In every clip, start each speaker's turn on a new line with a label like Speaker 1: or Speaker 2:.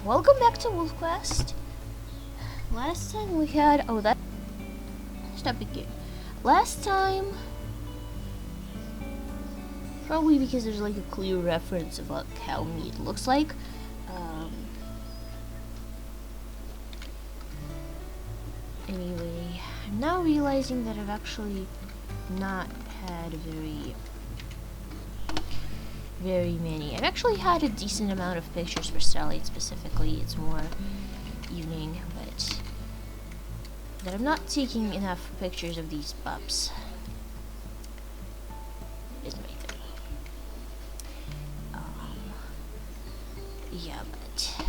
Speaker 1: welcome back to Wolf Quest. Last time we had stop again. Last time, probably because there's like a clear reference of what cow meat looks like. Anyway, I'm now realizing that I've actually not had very many. I've actually had a decent amount of pictures for Starlight specifically. It's more evening, but that I'm not taking enough pictures of these pups is my thing. Yeah, but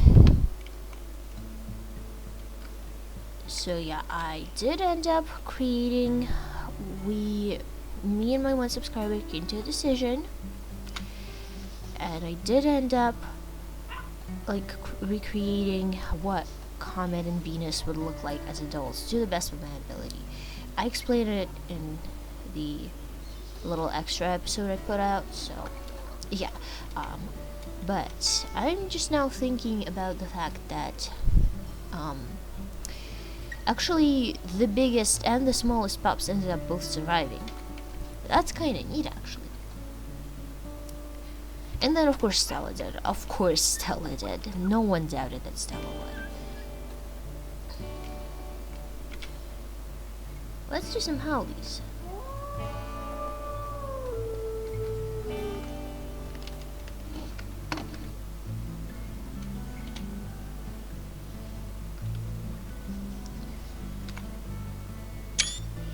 Speaker 1: so yeah, I did end up creating. Me and my one subscriber came to a decision. And I did end up like recreating what Comet and Venus would look like as adults to the best of my ability. I explained it in the little extra episode I put out, so yeah. But I'm just now thinking about the fact that actually the biggest and the smallest pups ended up both surviving. That's kind of neat, actually. And then, of course, Stella did. Of course, Stella did. No one doubted that Stella would. Let's do some howlies.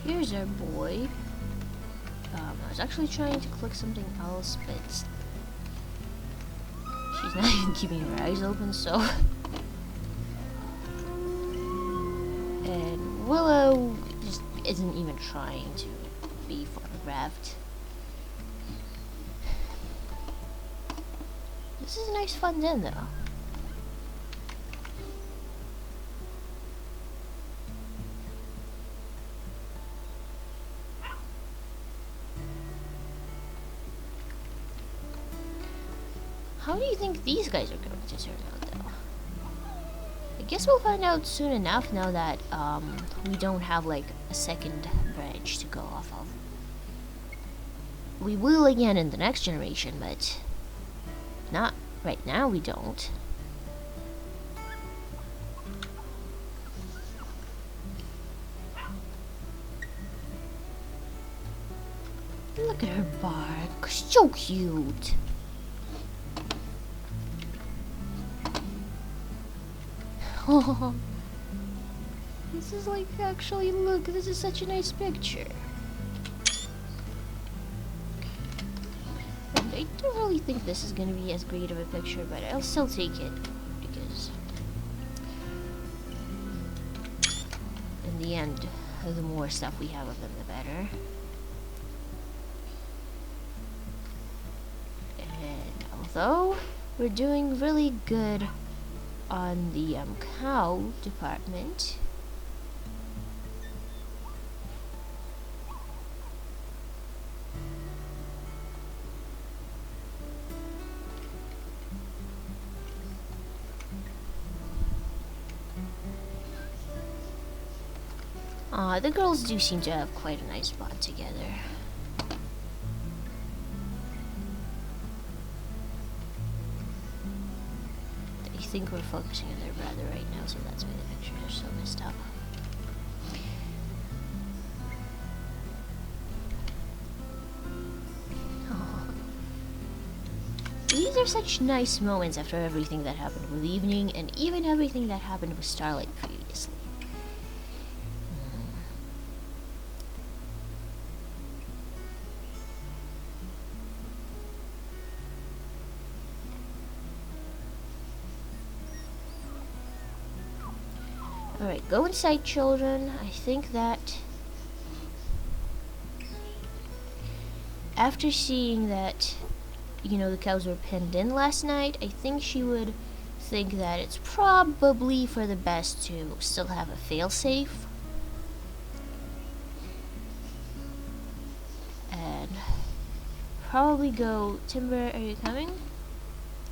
Speaker 1: Here's our boy. I was actually trying to click something else, but she's not even keeping her eyes open, so. And Willow just isn't even trying to be photographed. This is a nice fun den, though. How do you think these guys are going to turn out, though? I guess we'll find out soon enough now that we don't have like a second branch to go off of. We will again in the next generation, but not right now. We don't. Look at her bark, so cute. Oh, this is like, actually, look, this is such a nice picture. And I don't really think this is gonna be as great of a picture, but I'll still take it, because in the end, the more stuff we have of them, the better. And although we're doing really good on the cow department, the girls do seem to have quite a nice bond together. I think we're focusing on their brother right now, so that's why the pictures are so messed up. Oh. These are such nice moments after everything that happened with Evening, and even everything that happened with Starlight previously. Alright, go inside, children. I think that after seeing that, you know, the cows were pinned in last night, I think she would think that it's probably for the best to still have a failsafe. And probably go, Timber, are you coming?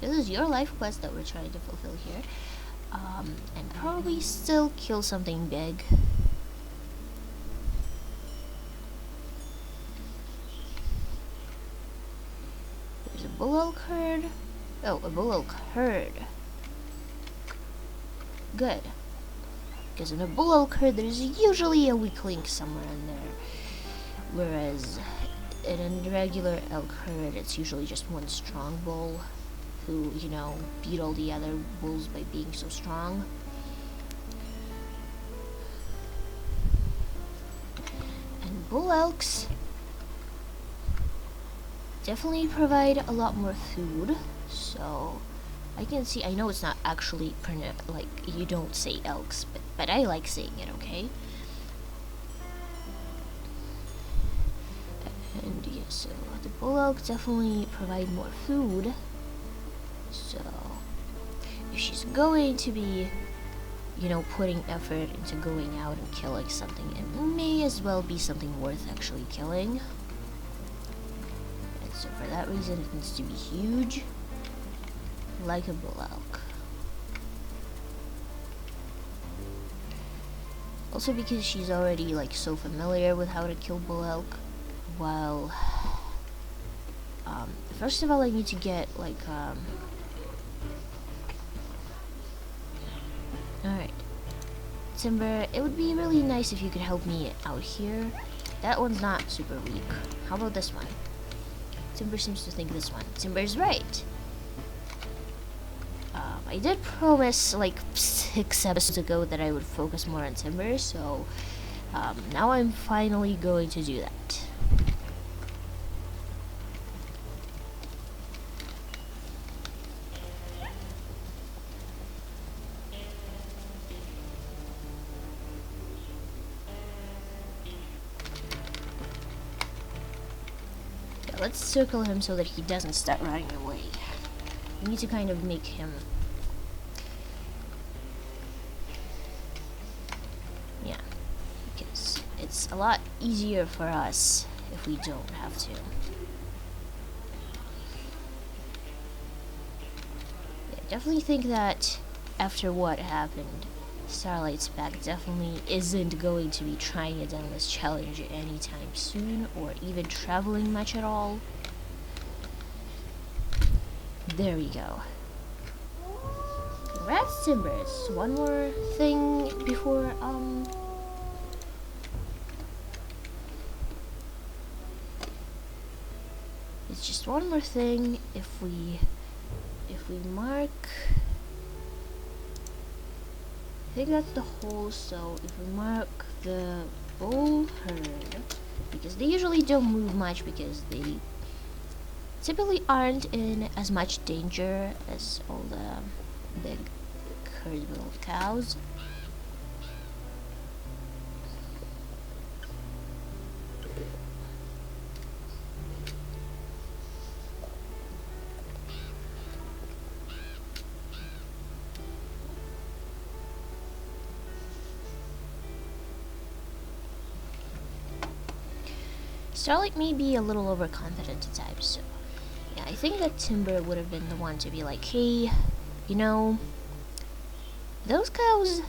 Speaker 1: This is your life quest that we're trying to fulfill here. And probably still kill something big. There's a bull elk herd. Oh, a bull elk herd. Good. Because in a bull elk herd, there's usually a weak link somewhere in there. Whereas in a regular elk herd, it's usually just one strong bull who, you know, beat all the other bulls by being so strong. And bull elks definitely provide a lot more food, so I can see, I know it's not actually like, you don't say elks, but I like saying it, okay? And yeah, so the bull elk definitely provide more food. So if she's going to be, you know, putting effort into going out and killing something, it may as well be something worth actually killing. And so for that reason, it needs to be huge, like a bull elk. Also because she's already like so familiar with how to kill bull elk. While first of all, I need to get like alright, Timber, it would be really nice if you could help me out here. That one's not super weak. How about this one? Timber seems to think this one. Timber's right. I did promise like 6 episodes ago that I would focus more on Timber, so now I'm finally going to do that. Yeah, let's circle him so that he doesn't start running away. We need to kind of make him... yeah, because it's a lot easier for us if we don't have to. Yeah, definitely think that after what happened, Starlight's Pack definitely isn't going to be trying it down this challenge anytime soon, or even traveling much at all. There we go. Congrats, Timbers. One more thing before, it's just one more thing. If we mark, I think that's the whole, so if we mark the bull herd, because they usually don't move much because they typically aren't in as much danger as all the big herds of cows. Starlight may be a little overconfident at times, so yeah, I think that Timber would have been the one to be like, hey, you know, those cows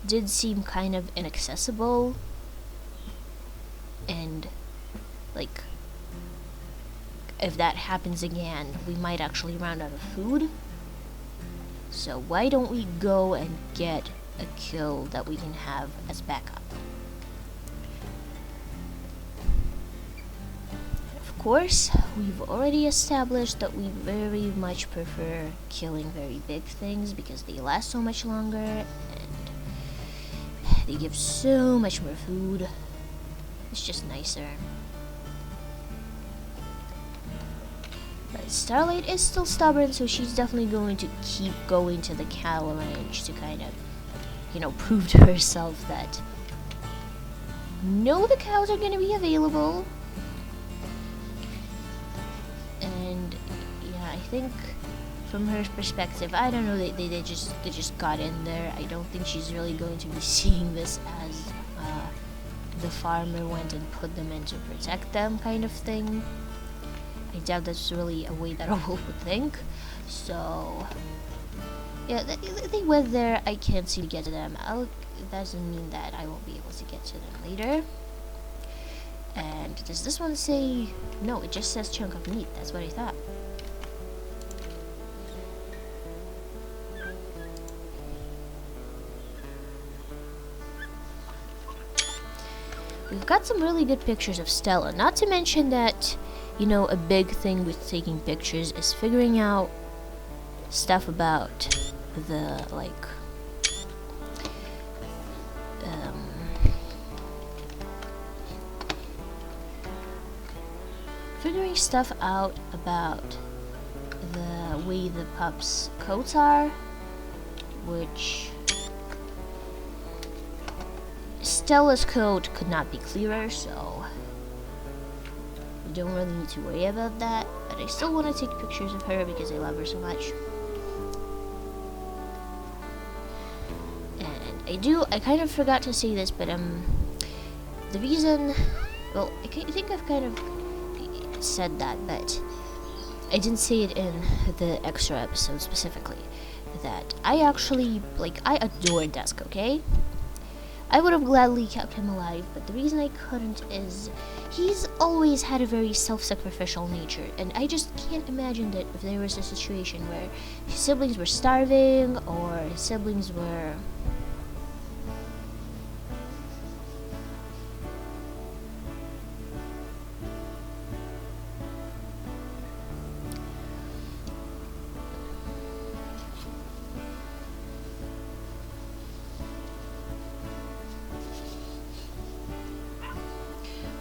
Speaker 1: did seem kind of inaccessible, and like, if that happens again, we might actually run out of food. So why don't we go and get a kill that we can have as backup? Of course, we've already established that we very much prefer killing very big things because they last so much longer and they give so much more food. It's just nicer. But Starlight is still stubborn, so she's definitely going to keep going to the cattle range to kind of, you know, prove to herself that no, the cows are going to be available. And yeah, I think from her perspective, I don't know, they just got in there. I don't think she's really going to be seeing this as the farmer went and put them in to protect them kind of thing. I doubt that's really a way that a wolf would think. So yeah, they went there. I can't seem to get to them. Doesn't mean that I won't be able to get to them later. And does this one say... No, it just says chunk of meat. That's what I thought. We've got some really good pictures of Stella. Not to mention that, you know, a big thing with taking pictures is figuring out stuff about the, like, figuring stuff out about the way the pup's coats are, which Stella's coat could not be clearer, so you don't really need to worry about that. But I still want to take pictures of her because I love her so much. And I kind of forgot to say this, but the reason, well, I think I've kind of said that, but I didn't say it in the extra episode specifically, that I actually, like, I adore Dusk, okay? I would have gladly kept him alive, but the reason I couldn't is he's always had a very self-sacrificial nature, and I just can't imagine that if there was a situation where his siblings were starving, or his siblings were...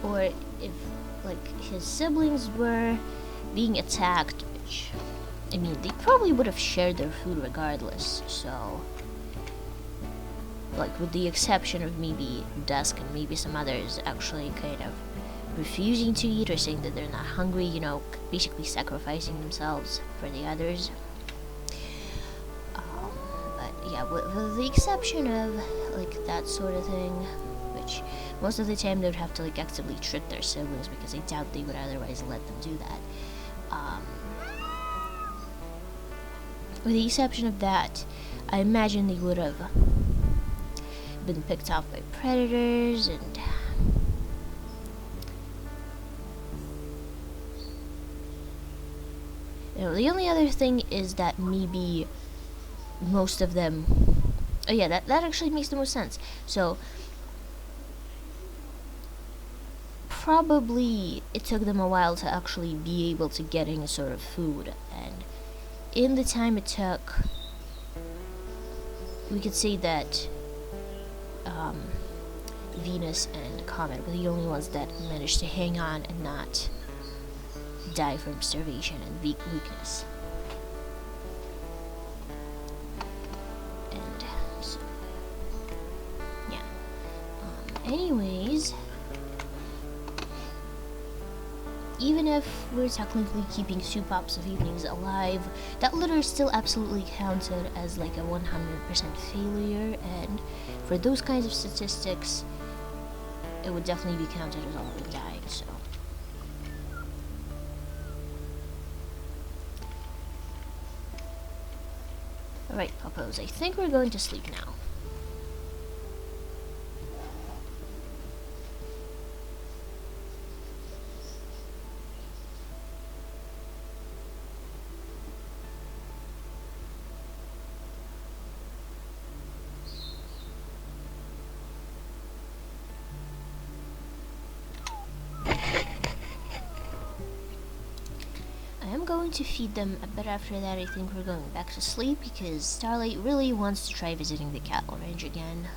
Speaker 1: or if, like, his siblings were being attacked, which, I mean, they probably would have shared their food regardless, so, like, with the exception of maybe Dusk and maybe some others actually kind of refusing to eat or saying that they're not hungry, you know, basically sacrificing themselves for the others. But yeah, with the exception of, like, that sort of thing, which most of the time they would have to, like, actively trick their siblings because I doubt they would otherwise let them do that. With the exception of that, I imagine they would have been picked off by predators, and you know, the only other thing is that maybe most of them... Oh yeah, that actually makes the most sense. So probably it took them a while to actually be able to get any sort of food, and in the time it took, we could say that Venus and Comet were the only ones that managed to hang on and not die from starvation and weakness. And so, yeah. Anyways, even if we're technically keeping Soup Pops of Evenings alive, that litter still absolutely counted as like a 100% failure, and for those kinds of statistics, it would definitely be counted as all of them dying, so. Alright, Puppos, I think we're going to sleep now. I'm going to feed them, but after that I think we're going back to sleep because Starlight really wants to try visiting the cattle range again.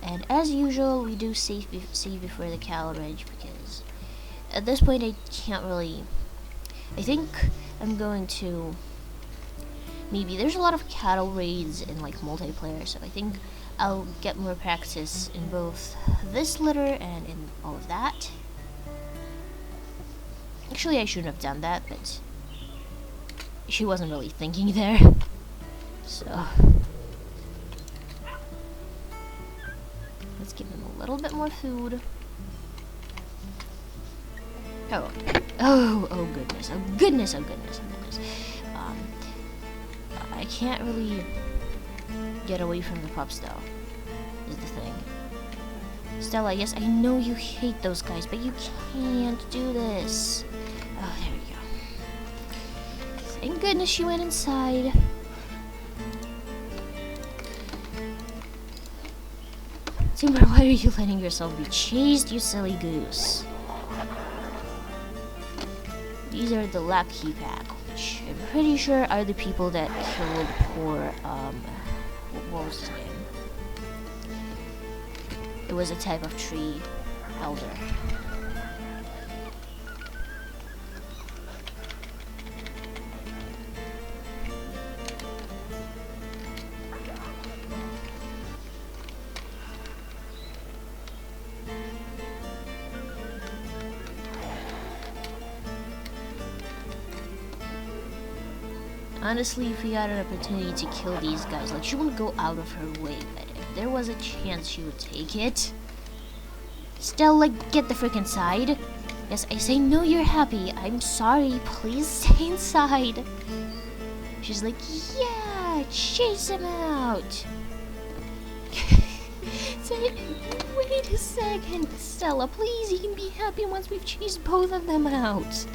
Speaker 1: And as usual, we do save before the cattle range because at this point I can't really... I think I'm going to... Maybe there's a lot of cattle raids in like multiplayer, so I think I'll get more practice in both this litter and in all of that. Actually, I shouldn't have done that, but she wasn't really thinking there. So let's give them a little bit more food. Oh, oh goodness, oh goodness, oh goodness, oh goodness. I can't really get away from the pups though, is the thing. Stella, yes, I know you hate those guys, but you can't do this. Oh, there we go. Thank goodness she went inside. Timber, why are you letting yourself be chased, you silly goose? These are the Lucky Pack, which I'm pretty sure are the people that killed poor, what was his name? It was a type of tree elder. Honestly, if we had an opportunity to kill these guys, like, she wouldn't go out of her way, but if there was a chance, she would take it. Still, like, get the frick inside. Yes, I say no, you're happy. I'm sorry, please stay inside. She's like, yeah, chase him out. Say, wait a second, Stella, please, you can be happy once we've chased both of them out.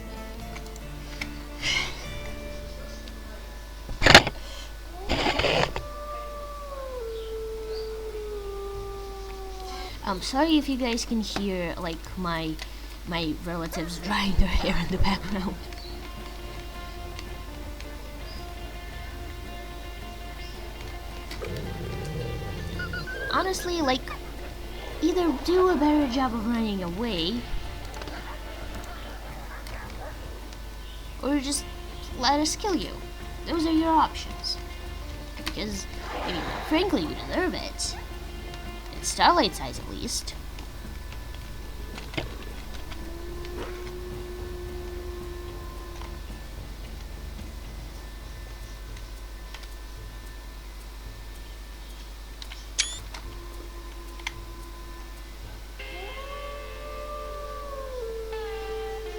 Speaker 1: I'm sorry if you guys can hear, like, my relatives drying their hair in the background. Honestly, like, either do a better job of running away, or just let us kill you. Those are your options. Because, I mean, frankly, you deserve it. Starlight's eyes, at least.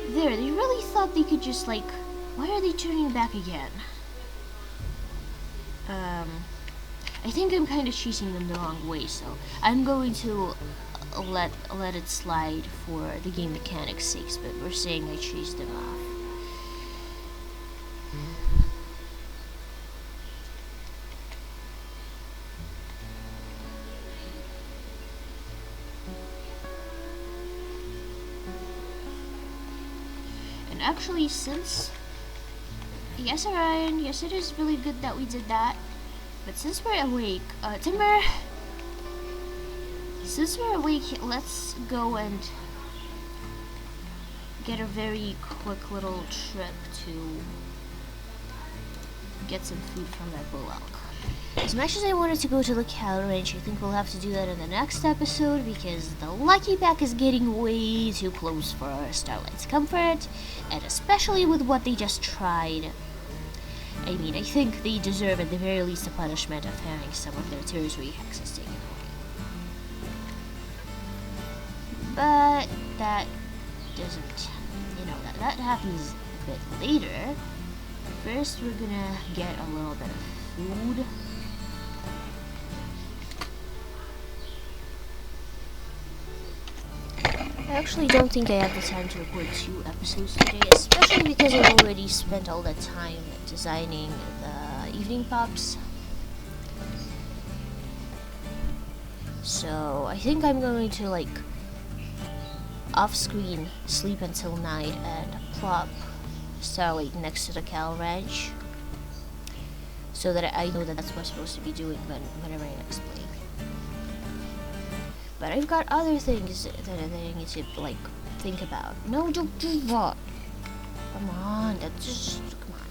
Speaker 1: There, they really thought they could just, like... Why are they turning back again? I think I'm kind of chasing them the wrong way, so I'm going to let it slide for the game mechanics' sakes, but we're saying I chased them off. And actually, since... Yes, Orion, yes, it is really good that we did that. But since we're awake, Timber, since we're awake, let's go and get a very quick little trip to get some food from that bull elk. As much as I wanted to go to the cattle ranch, I think we'll have to do that in the next episode because the Lucky Pack is getting way too close for our Starlight's comfort, and especially with what they just tried. I mean, I think they deserve at the very least the punishment of having some of their territory access taken away. But that doesn't, you know, that happens a bit later. First, we're gonna get a little bit of food. I actually don't think I have the time to record 2 episodes today, especially because I've already spent all that time designing the evening pops. So I think I'm going to, like, off-screen sleep until night and plop Starlight next to the cow ranch so that I know that that's what I'm supposed to be doing whenever I next play. But I've got other things that I need to, like, think about. No, don't do that. Come on, that's just, come on.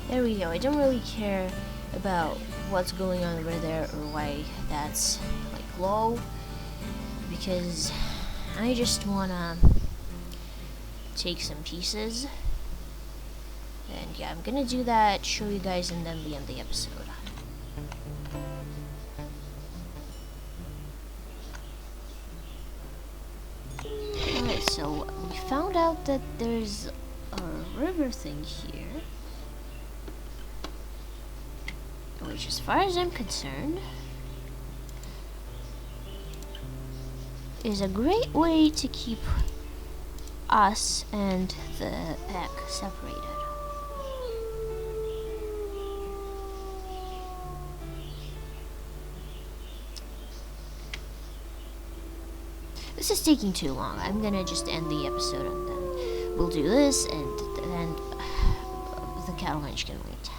Speaker 1: There we go. I don't really care about what's going on over there or why that's, like, low. Because I just wanna take some pieces And yeah, I'm gonna do that, show you guys, and then we end the episode. Alright, so we found out that there's a river thing here, which, as far as I'm concerned, is a great way to keep us and the egg separated. This is taking too long. I'm gonna just end the episode and then we'll do this, and then the cattle ranch can wait.